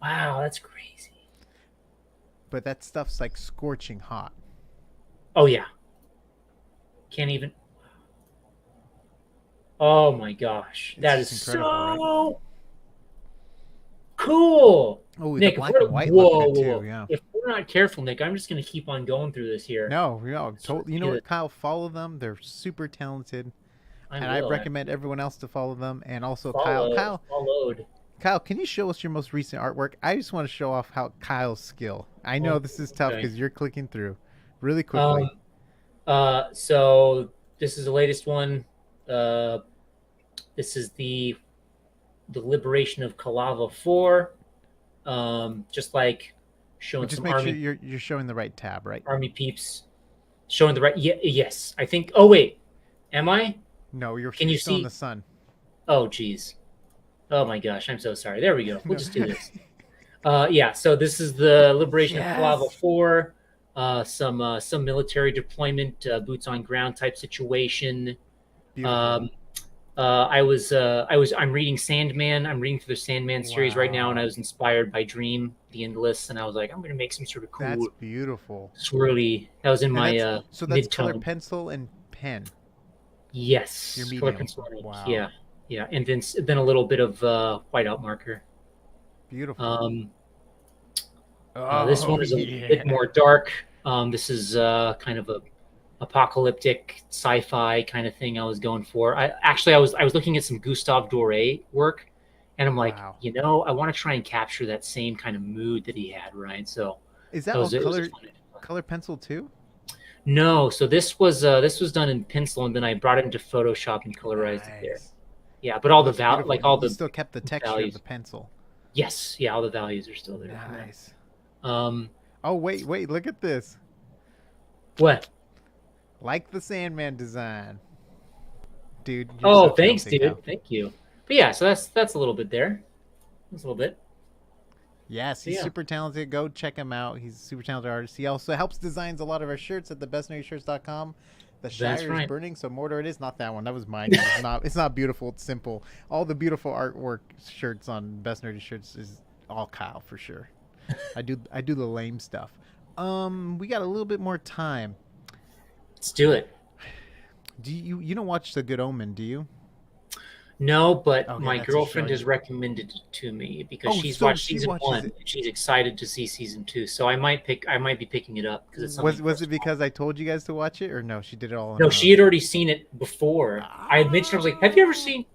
Wow, that's crazy.
But that stuff's like scorching hot.
Oh yeah. Can't even. Oh my gosh, that is
incredible,
so
right?
Cool.
Oh,
Nick,
the black and white look good too. Yeah.
If we're not careful, Nick, I'm just going to keep on going through this here.
No, totally. You know what, Kyle? Follow them. They're super talented, I recommend everyone else to follow them. And also, Kyle, can you show us your most recent artwork? I just want to show off Kyle's skill. I know this is tough because you're clicking through really quickly.
So this is the latest one. This is the Liberation of Kalava 4. Just like showing
just
some
make
army.
Sure you're showing the right tab, right?
Army peeps. Showing the right. Yes, I think. Oh wait, am I?
No, you're.
Can you
still
see
in the sun?
Oh geez. Oh my gosh, I'm so sorry. There we go. We'll just do this. So this is the Liberation of Kalava 4. Some military deployment, boots on ground type situation.
Beautiful.
I'm reading Sandman. I'm reading through the Sandman series right now, and I was inspired by Dream, the Endless, and I was like, I'm gonna make some sort of cool.
That's beautiful.
Swirly. That was in my
so that's
mid-tone.
Color pencil and pen.
Yes.
Your medium.
Color pencil.
Wow.
Yeah, and then a little bit of whiteout marker.
Beautiful.
This one is a bit more dark. This is kind of a apocalyptic sci-fi kind of thing I was going for. I was looking at some Gustave Doré work, and I'm like, I want to try and capture that same kind of mood that he had, right? So
is that color pencil too?
No, so this was done in pencil, and then I brought it into Photoshop and colorized it there. Yeah, but all the
you still kept the texture
values.
of the pencil.
Yes, yeah, all the values are still there.
Nice.
Oh
wait, look at this.
What?
Like the Sandman design, dude.
Oh, thanks, dude. Now. Thank you. But yeah, so that's a little bit there. That's a little bit.
Yes, he's super talented. Go check him out. He's a super talented artist. He also helps designs a lot of our shirts at thebestnerdyshirts.com. The Shire is burning, so Mordor it is. Not that one. That was mine. It's not beautiful. It's simple. All the beautiful artwork shirts on Best Nerdy Shirts is all Kyle for sure. I do the lame stuff. We got a little bit more time.
Let's do it.
Do you don't watch The Good Omen, do you?
No, but
Okay,
my
that's a
girlfriend
show.
has recommended it to me because she's
so
watched
she
season
watches
1
it.
and she's excited to see season 2. So I might be picking it up because it's
Was it because I told you guys to watch it, or no? She did it all. On
No,
her
she
own?
had already seen it before. I had mentioned, I was like, "Have you ever seen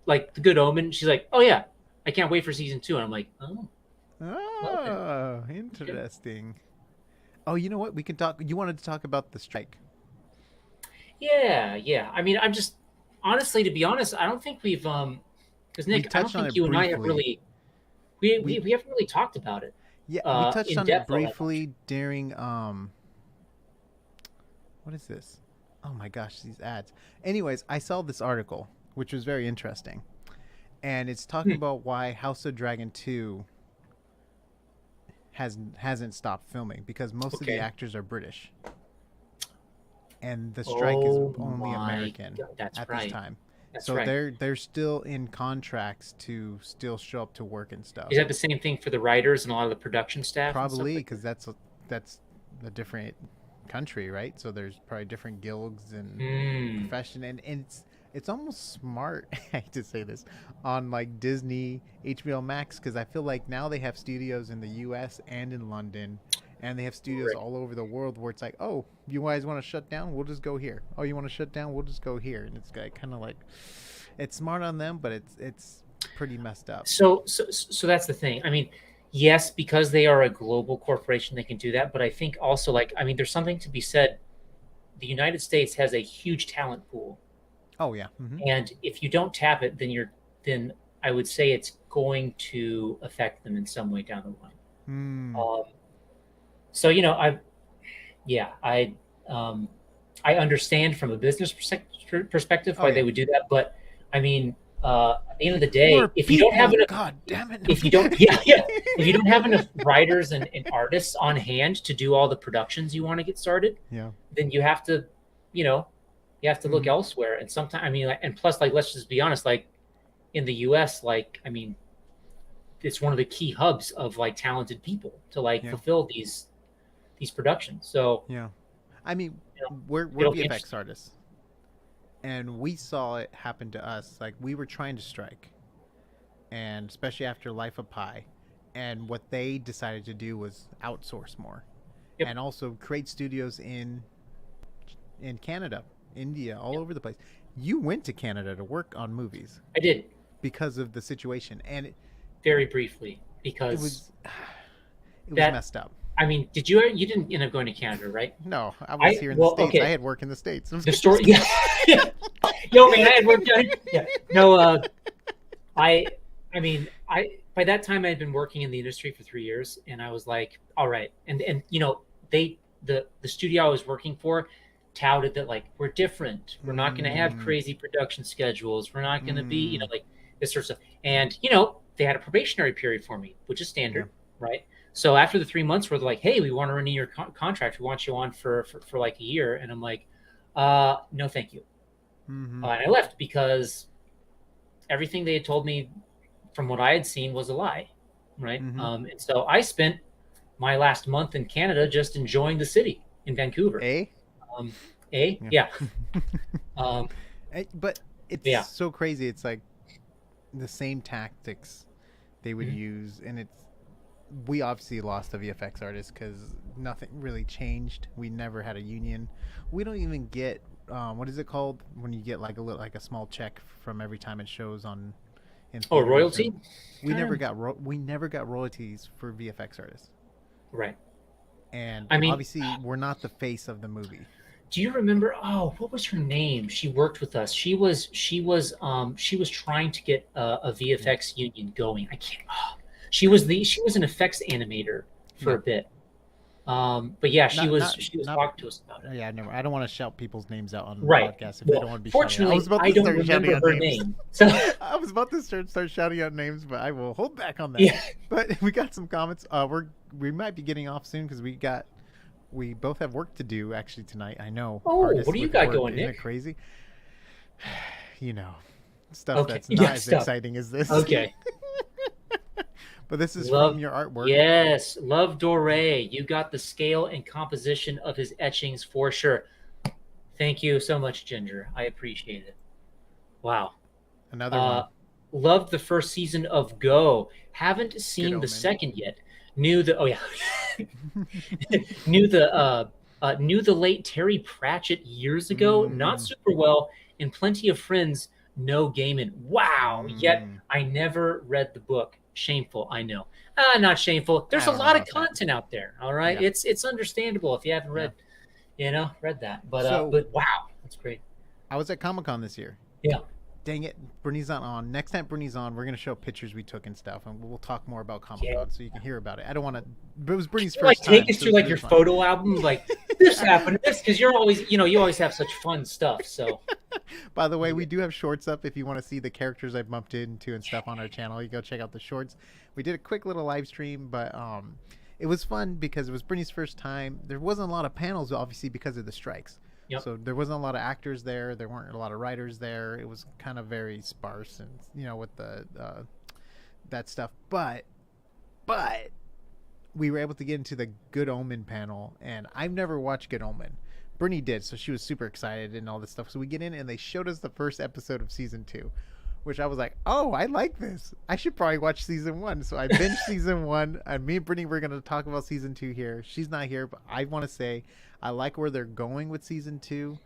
like The Good Omen?" She's like, "Oh yeah, I can't wait for season 2." And I'm like, "Oh,
Oh, interesting. Oh, you know what? We can talk. You wanted to talk about the strike.
yeah." I mean, I'm just honestly, to be honest, I don't think we've because Nick, I don't
touched on
think
it
you and I have
briefly.
really we haven't really talked about it.
Yeah, we touched
in
on
depth
it
all that much.
briefly during what is this? Oh my gosh, these ads. Anyways, I saw this article which was very interesting. And it's talking about why House of Dragon 2 hasn't stopped filming because most of the actors are British. And the strike is only American
That's
at
right.
this time.
That's
so
right.
they're still in contracts to still show up to work and stuff.
Is that the same thing for the writers and a lot of the production staff?
Probably, because that's a different country, right? So there's probably different guilds and profession, and it's almost smart. I hate to say this on like Disney, HBO Max, because I feel like now they have studios in the U.S. and in London, and they have studios all over the world where it's like, oh, you guys want to shut down? We'll just go here. Oh, you want to shut down? We'll just go here. And it's like, kind of like, it's smart on them, but it's pretty messed up.
So that's the thing. I mean, yes, because they are a global corporation, they can do that. But I think also, like, I mean, there's something to be said. The United States has a huge talent pool.
Oh yeah.
And if you don't tap it, then I would say it's going to affect them in some way down the line. So I understand from a business perspective why they would do that, but I mean, at the end of the day, if you don't have enough,
God damn it,
if you don't, if you don't have enough writers and artists on hand to do all the productions you want to get started, then you have to, look elsewhere. And sometimes, I mean, and plus, like, let's just be honest, like in the U.S., like, I mean, it's one of the key hubs of like talented people to like fulfill these productions. So
I mean, we're VFX artists, and we saw it happen to us. Like, we were trying to strike, and especially after Life of Pi, and what they decided to do was outsource more, and also create studios in Canada, India, all over the place. You went to Canada to work on movies.
I did,
because of the situation, and
very briefly, because
it was messed up.
I mean, you didn't end up going to Canada, right?
No, I was here in the States.
Okay.
I had work in the States.
The story, Yo, man, I had work done. Yeah. No, I mean, by that time I had been working in the industry for 3 years, and I was like, all right. And the studio I was working for touted that, like, we're different. We're not going to have crazy production schedules. We're not going to be, like this sort of stuff. And, they had a probationary period for me, which is standard, right? So after the 3 months where they're like, hey, we want to renew your contract. We want you on for like a year. And I'm like, no, thank you. And I left because everything they had told me from what I had seen was a lie, right? And so I spent my last month in Canada just enjoying the city in Vancouver. Yeah.
But it's so crazy. It's like the same tactics they would use, and we obviously lost the VFX artists because nothing really changed. We never had a union. We don't even get what is it called when you get like a small check from every time it shows on.
Royalty.
We never got royalties for VFX artists.
Right.
And
I mean,
obviously, we're not the face of the movie.
Do you remember? Oh, what was her name? She worked with us. She was trying to get a VFX union going. I can't. She was an effects animator for a bit. But yeah, she was talking to us about it.
Yeah, I don't want to shout people's names out on the
right.
podcast if they don't want to be.
Fortunately, I don't remember her name. So
I was about to start shouting out names, but I will hold back on that.
Yeah.
But we got some comments. We might be getting off soon because we both have work to do actually tonight. I know.
Oh, what do you got going, Nick?
Isn't it crazy? Stuff that's not as exciting as this.
Okay.
But this is from your artwork.
Yes, love Doré. You got the scale and composition of his etchings for sure. Thank you so much, Ginger. I appreciate it. Wow.
Another one.
Loved the first season of Go. Haven't seen the second yet. Knew the knew the late Terry Pratchett years ago. Not super well, and plenty of friends know Gaiman. Wow. Yet I never read the book. Shameful, I know. Not shameful. There's a lot of content out there. All right, yeah. It's understandable if you haven't read, read that. But wow, that's great.
I was at Comic-Con this year.
Yeah.
Dang it, Brittany's not on. Next time Brittany's on, we're gonna show pictures we took and stuff, and we'll talk more about Comic-Con so you can hear about it. I don't want to. But it was Brittany's first time.
Take us through your photo album, like this happened, this because you're always, you always have such fun stuff. So.
By the way, we do have shorts up if you want to see the characters I bumped into and stuff on our channel. You go check out the shorts. We did a quick little live stream, but it was fun because it was Brittany's first time. There wasn't a lot of panels, obviously, because of the strikes. Yep. So there wasn't a lot of actors there. There weren't a lot of writers there. It was kind of very sparse, and with the that stuff. But we were able to get into the Good Omen panel, and I've never watched Good Omen. Brittany did, so she was super excited and all this stuff. So we get in, and they showed us the first episode of season 2, which I was like, oh, I like this. I should probably watch season 1. So I binged season 1. And me and Brittany, we're going to talk about season 2 here. She's not here, but I want to say I like where they're going with season 2.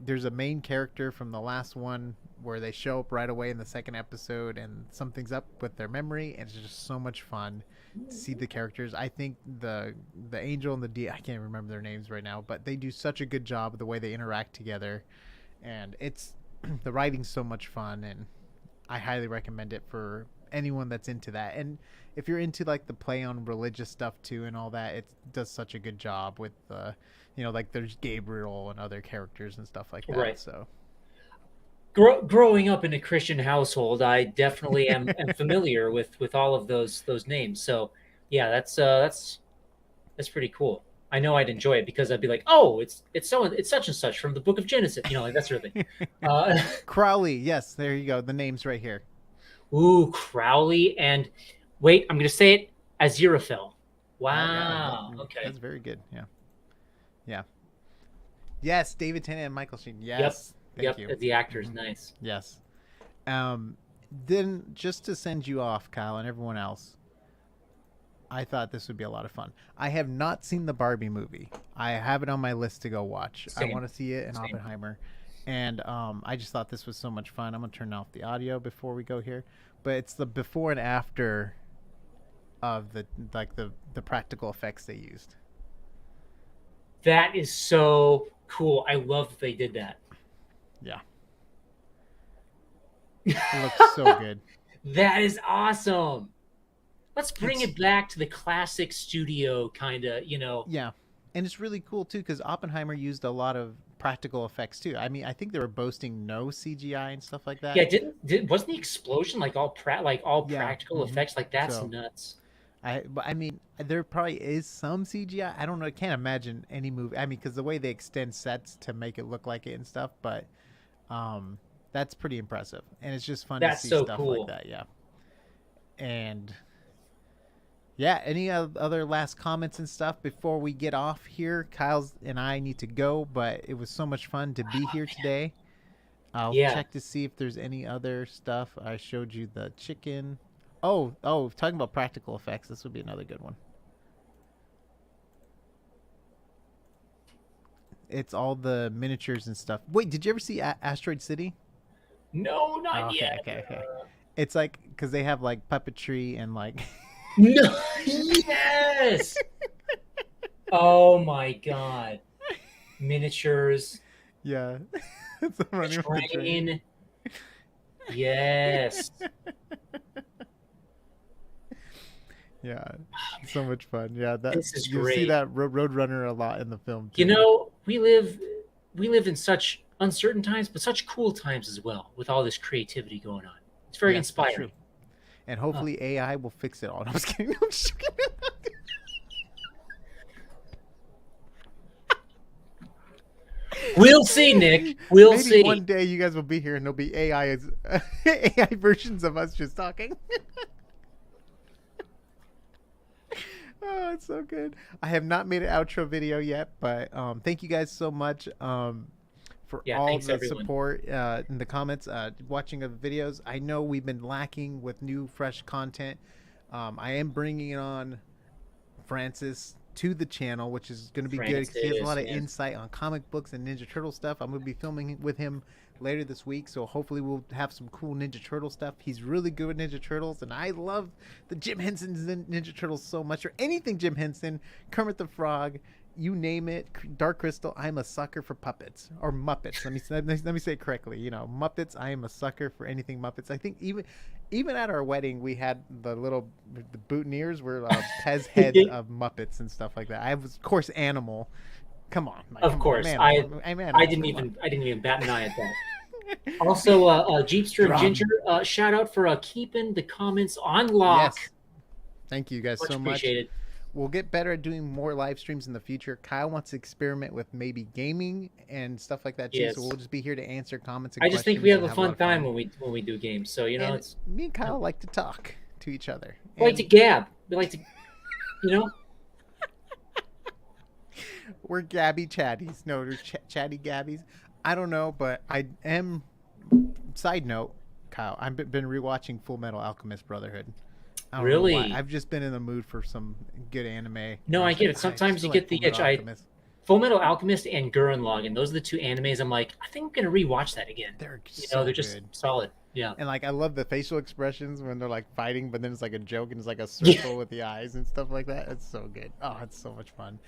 There's a main character from the last one where they show up right away in the second episode, and something's up with their memory, and it's just so much fun to see the characters. I think the angel and the I can't remember their names right now, but they do such a good job of the way they interact together, and it's the writing's so much fun, and I highly recommend it for anyone that's into that. And if you're into like the play on religious stuff too and all that, it does such a good job with like there's Gabriel and other characters and stuff like that. Right. So
growing up in a Christian household, I definitely am familiar with all of those names. So yeah, that's pretty cool. I know I'd enjoy it because I'd be like, oh, it's such and such from the Book of Genesis, like that sort of thing.
Crowley, yes, there you go. The name's right here.
Ooh, Crowley, and wait, I'm gonna say it, Aziraphale. Wow. Okay.
That's very good. Yeah. Yes, David Tennant and Michael Sheen. Yes.
Yep.
Thank you.
The actor's nice.
Yes. Then just to send you off, Kyle, and everyone else, I thought this would be a lot of fun. I have not seen the Barbie movie. I have it on my list to go watch. Same. I want to see it in Oppenheimer. And I just thought this was so much fun. I'm going to turn off the audio before we go here. But it's the before and after of the practical effects they used.
That is so cool. I love that they did that.
Yeah. It looks so good.
That is awesome. Let's bring it back to the classic studio kind of,
Yeah. And it's really cool, too, because Oppenheimer used a lot of practical effects, too. I mean, I think they were boasting no CGI and stuff like that.
Yeah, wasn't the explosion all practical effects? Like, that's nuts.
I mean, there probably is some CGI. I don't know. I can't imagine any movie. I mean, because the way they extend sets to make it look like it and stuff, but that's pretty impressive. And it's just fun to see stuff like that, yeah. And... yeah, any other last comments and stuff before we get off here? Kyle's and I need to go, but it was so much fun to be here today. I'll check to see if there's any other stuff. I showed you the chicken. Oh, talking about practical effects, this would be another good one. It's all the miniatures and stuff. Wait, did you ever see Asteroid City?
No, not yet.
Okay. It's like, because they have like puppetry and like...
No, yes. Oh my god, miniatures.
Yeah,
train. Yes.
Yeah, so much fun. Yeah,
this is
you
great.
See that Roadrunner a lot in the film too.
We live in such uncertain times, but such cool times as well. With all this creativity going on, it's very inspiring.
And hopefully AI will fix it all. No, I was kidding. I'm just kidding.
We'll see, Nick. We'll see.
Maybe one day you guys will be here and there'll be AI versions of us just talking. Oh, it's so good. I have not made an outro video yet, but thank you guys so much for all the
everyone.
support in the comments, watching of the videos. I know we've been lacking with new, fresh content. I am bringing on Francis to the channel, which is going to be good because he has a lot of insight on comic books and Ninja Turtle stuff. I'm going to be filming with him later this week, so hopefully we'll have some cool Ninja Turtle stuff. He's really good with Ninja Turtles, and I love the Jim Henson's Ninja Turtles so much, or anything Jim Henson, Kermit the Frog, you name it, Dark Crystal. I'm a sucker for puppets or Muppets. Let me say it correctly. You know, Muppets. I am a sucker for anything Muppets. I think even at our wedding, we had the boutonnieres were Pez heads of Muppets and stuff like that. I was, of course, Animal. Come on,
of course. I didn't even bat an eye at that. Also, Jeepster and Ginger, shout out for keeping the comments on lock.
Yes. Thank you guys so much.
Appreciated.
We'll get better at doing more live streams in the future. Kyle wants to experiment with maybe gaming and stuff like that too.
Yes.
So we'll just be here to answer comments. And
I just think we have a fun time when we do games. So you know, it's
me and Kyle like to talk to each other.
We like to gab. We like to, you know.
We're gabby chatties. No, we're chatty gabbies. I don't know, but I am. Side note, Kyle, I've been rewatching Full Metal Alchemist Brotherhood.
Really?
I've just been in the mood for some good anime.
No, I get it. Sometimes you get the itch. Full Metal Alchemist and Gurren Lagann. Those are the two animes. I'm like, I think I'm gonna rewatch that again.
They're
they're just solid. Yeah.
And like, I love the facial expressions when they're like fighting, but then it's like a joke and it's like a circle with the eyes and stuff like that. It's so good. Oh, it's so much fun.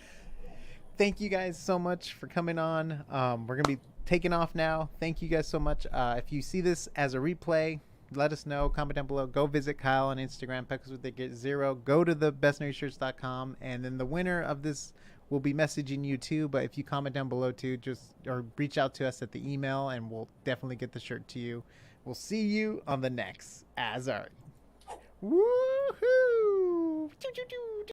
Thank you guys so much for coming on. We're gonna be taking off now. Thank you guys so much. If you see this as a replay, let us know. Comment down below. Go visit Kyle on Instagram, PeckasWithTheGet0. Go to the bestnerdyshirts.com, and then the winner of this will be messaging you too. But if you comment down below too, or reach out to us at the email, and we'll definitely get the shirt to you. We'll see you on the next Azar. Woohoo!